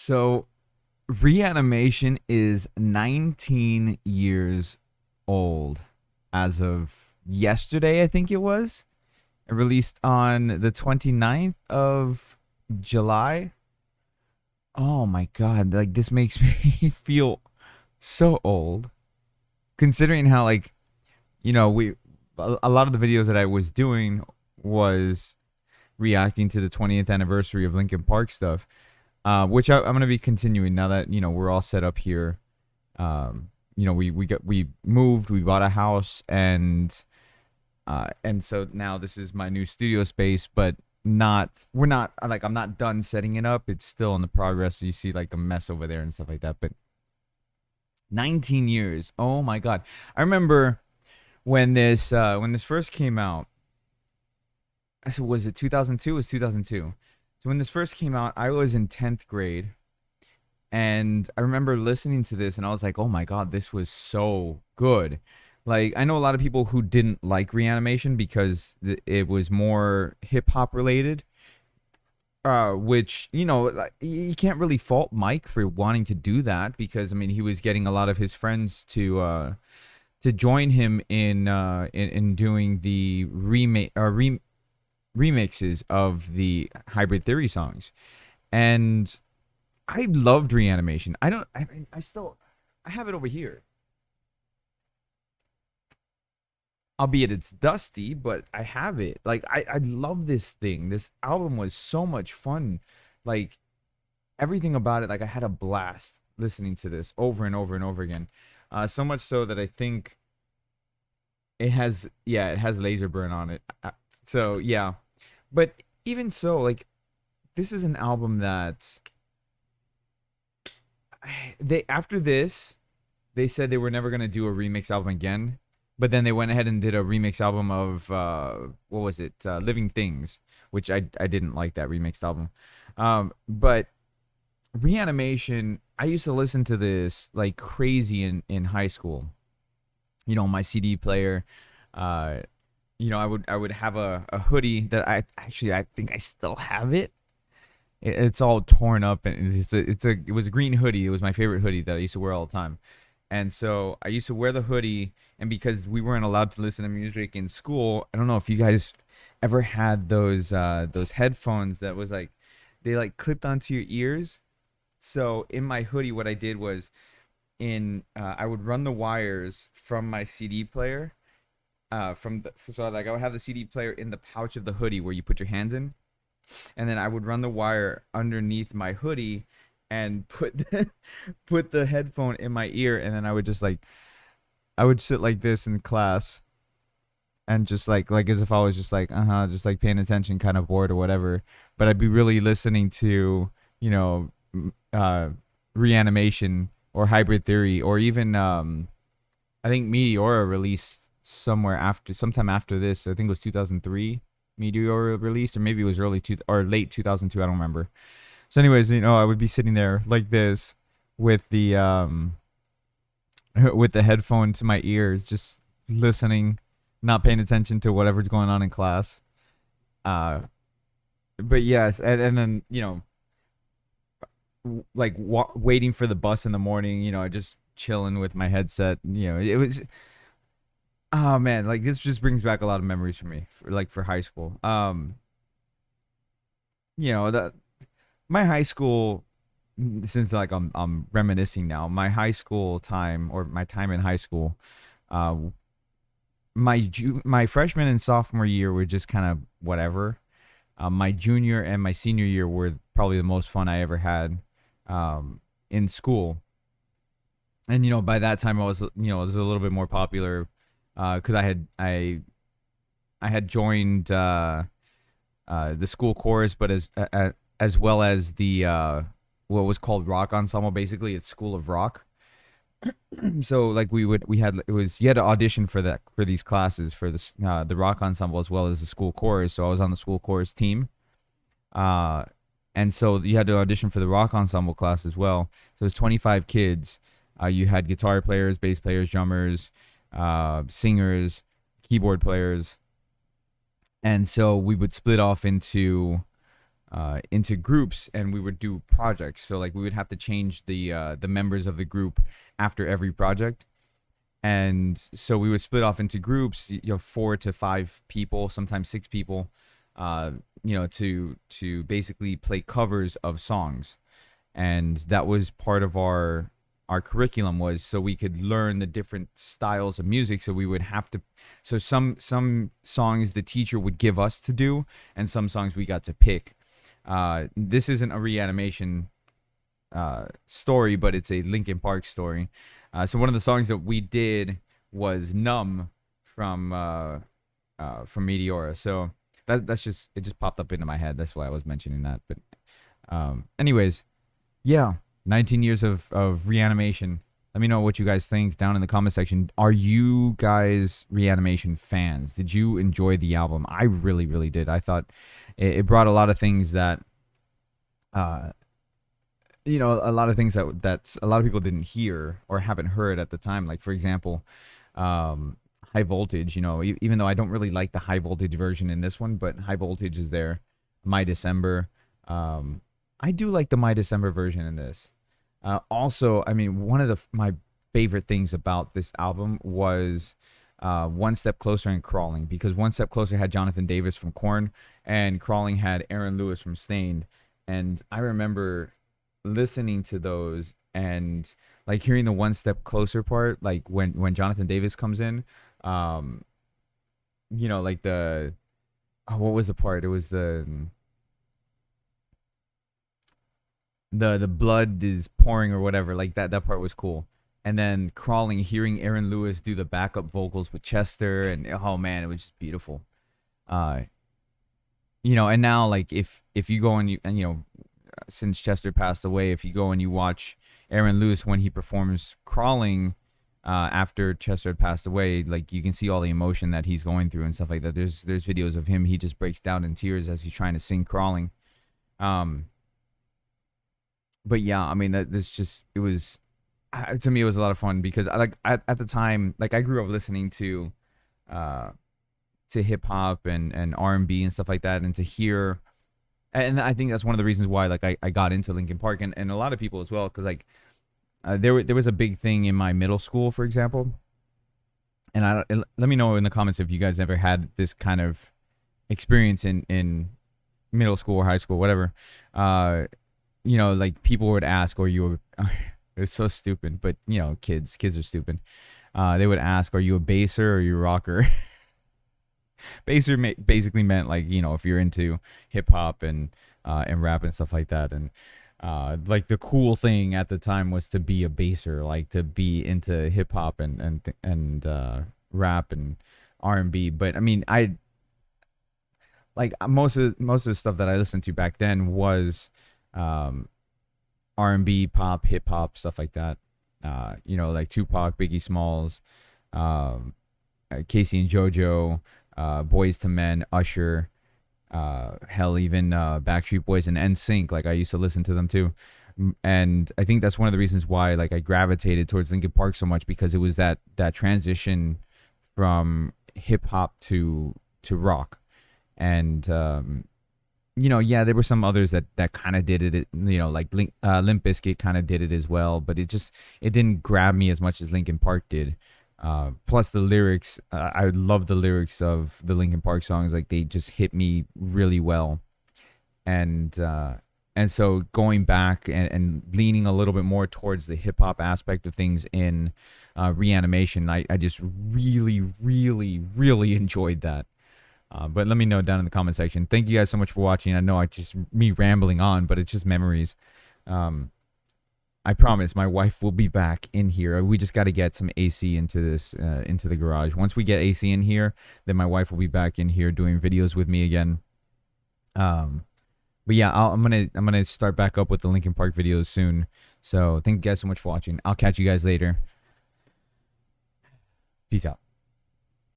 So, Reanimation is 19 years old as of yesterday, I think it was. It released on the 29th of July. Oh my god, like this makes me feel so old considering how we a lot of the videos that I was doing was reacting to the 20th anniversary of Linkin Park stuff. Which I'm going to be continuing now that we're all set up here. We moved, we bought a house, and so now this is my new studio space. But not we're not like I'm not done setting it up. It's still in the progress. So you see like the mess over there and stuff like that. But 19 years, oh my god! I remember when this first came out. I said, was it 2002? It was 2002. So when this first came out, I was in 10th grade. And I remember listening to this and I was like, oh my God, this was so good. Like, I know a lot of people who didn't like Reanimation because it was more hip hop related. Which, like, you can't really fault Mike for wanting to do that because, I mean, he was getting a lot of his friends to join him in doing the remixes of the Hybrid Theory songs. And I loved Reanimation. I don't. I still. I have it over here. Albeit it's dusty, but I have it. Like I love this thing. This album was so much fun. Like everything about it. Like I had a blast listening to this over and over and over again. So much so that I think it has laser burn on it. So yeah, but even so, like this is an album that they after this they said they were never gonna do a remix album again, but then they went ahead and did a remix album of what was it, Living Things, which I didn't like that remixed album, but Reanimation, I used to listen to this like crazy in high school. My CD player. Uh, I would have a hoodie that I think I still have it. It's all torn up and it was a green hoodie. It was my favorite hoodie that I used to wear all the time. And so I used to wear the hoodie, and because we weren't allowed to listen to music in school, I don't know if you guys ever had those headphones that was like they like clipped onto your ears. So in my hoodie, what I did was I would run the wires from my CD player, so like I would have the CD player in the pouch of the hoodie where you put your hands in, and then I would run the wire underneath my hoodie and put the headphone in my ear, and then I would just like I would sit like this in class and just like as if I was just like just like paying attention, kind of bored or whatever, but I'd be really listening to you know uh Reanimation or Hybrid Theory, or even I think Meteora released sometime after this. I think it was 2003. Meteora released, or maybe it was or late 2002. I don't remember. So, anyways, I would be sitting there like this with the with the headphone to my ears, just listening, not paying attention to whatever's going on in class. Uh, but yes, and then like waiting for the bus in the morning. Just chilling with my headset. It was. Oh man, like this just brings back a lot of memories for me, for high school. That my high school, since like I'm reminiscing now, my high school time, or my time in high school, uh, my freshman and sophomore year were just kind of whatever. My junior and my senior year were probably the most fun I ever had, in school. And by that time I was a little bit more popular, because I had joined the school chorus, but as well as the what was called rock ensemble. Basically, it's School of Rock. So like we had it was you had to audition for these classes for the rock ensemble as well as the school chorus. So I was on the school chorus team, uh, and so you had to audition for the rock ensemble class as well. So it was 25 kids. You had guitar players, bass players, drummers, singers, keyboard players, and so we would split off into into groups, and we would do projects. So like we would have to change the members of the group after every project. And so we would split off into groups, 4 to 5 people, sometimes 6 people, to basically play covers of songs. And that was part of our curriculum, was so we could learn the different styles of music. So we would have to, so some songs the teacher would give us to do, and some songs we got to pick. This isn't a Reanimation story, but it's a Linkin Park story. So one of the songs that we did was "Numb" from Meteora. So that's just, it just popped up into my head. That's why I was mentioning that. But anyways, yeah, 19 years of Reanimation. Let me know what you guys think down in the comment section. Are you guys Reanimation fans? Did you enjoy the album? I really, really did. I thought it brought a lot of things that, a lot of things that a lot of people didn't hear or haven't heard at the time. Like, for example, High Voltage. Even though I don't really like the High Voltage version in this one, but High Voltage is there. My December. I do like the My December version in this. Also, I mean, one of my favorite things about this album was One Step Closer and Crawling, because One Step Closer had Jonathan Davis from Korn, and Crawling had Aaron Lewis from Stained. And I remember listening to those and like hearing the One Step Closer part, like when Jonathan Davis comes in, like what was the part? It was the blood is pouring or whatever, like that part was cool. And then Crawling, hearing Aaron Lewis do the backup vocals with Chester, and oh man, it was just beautiful. uh and now, like, if you go and since Chester passed away, if you go and you watch Aaron Lewis when he performs Crawling, after Chester had passed away, like, you can see all the emotion that he's going through and stuff like that. There's videos of him, he just breaks down in tears as he's trying to sing Crawling. But yeah, I mean, it was, to me, it was a lot of fun, because I, like, at the time, like, I grew up listening to hip hop and R&B and stuff like that, and to hear, and I think that's one of the reasons why, like, I got into Linkin Park, and a lot of people as well, because, like, there was a big thing in my middle school, for example, and let me know in the comments if you guys ever had this kind of experience in middle school or high school, whatever. Like, people would ask, or you were, it's so stupid, but kids are stupid. They would ask, are you a baser or are you a rocker? Baser basically meant, like, if you're into hip hop and rap and stuff like that. And like, the cool thing at the time was to be a baser, like to be into hip hop and rap and R&B. But I mean, like, most of the stuff that I listened to back then was R&B, pop, hip hop, stuff like that. Like Tupac, Biggie Smalls, Casey and JoJo, Boys to Men, Usher, hell, even Backstreet Boys and NSYNC. Like, I used to listen to them too. And I think that's one of the reasons why, like, I gravitated towards Linkin Park so much, because it was that transition from hip hop to rock. And yeah, there were some others that kind of did it, like Limp Bizkit kind of did it as well, but it didn't grab me as much as Linkin Park did. Plus the lyrics, I love the lyrics of the Linkin Park songs. Like, they just hit me really well. And so going back and leaning a little bit more towards the hip hop aspect of things in Reanimation, I just really, really, really enjoyed that. But let me know down in the comment section. Thank you guys so much for watching. I know me rambling on, but it's just memories. I promise my wife will be back in here. We just got to get some AC into this, into the garage. Once we get AC in here, then my wife will be back in here doing videos with me again. But yeah, I'm gonna start back up with the Linkin Park videos soon. So thank you guys so much for watching. I'll catch you guys later. Peace out.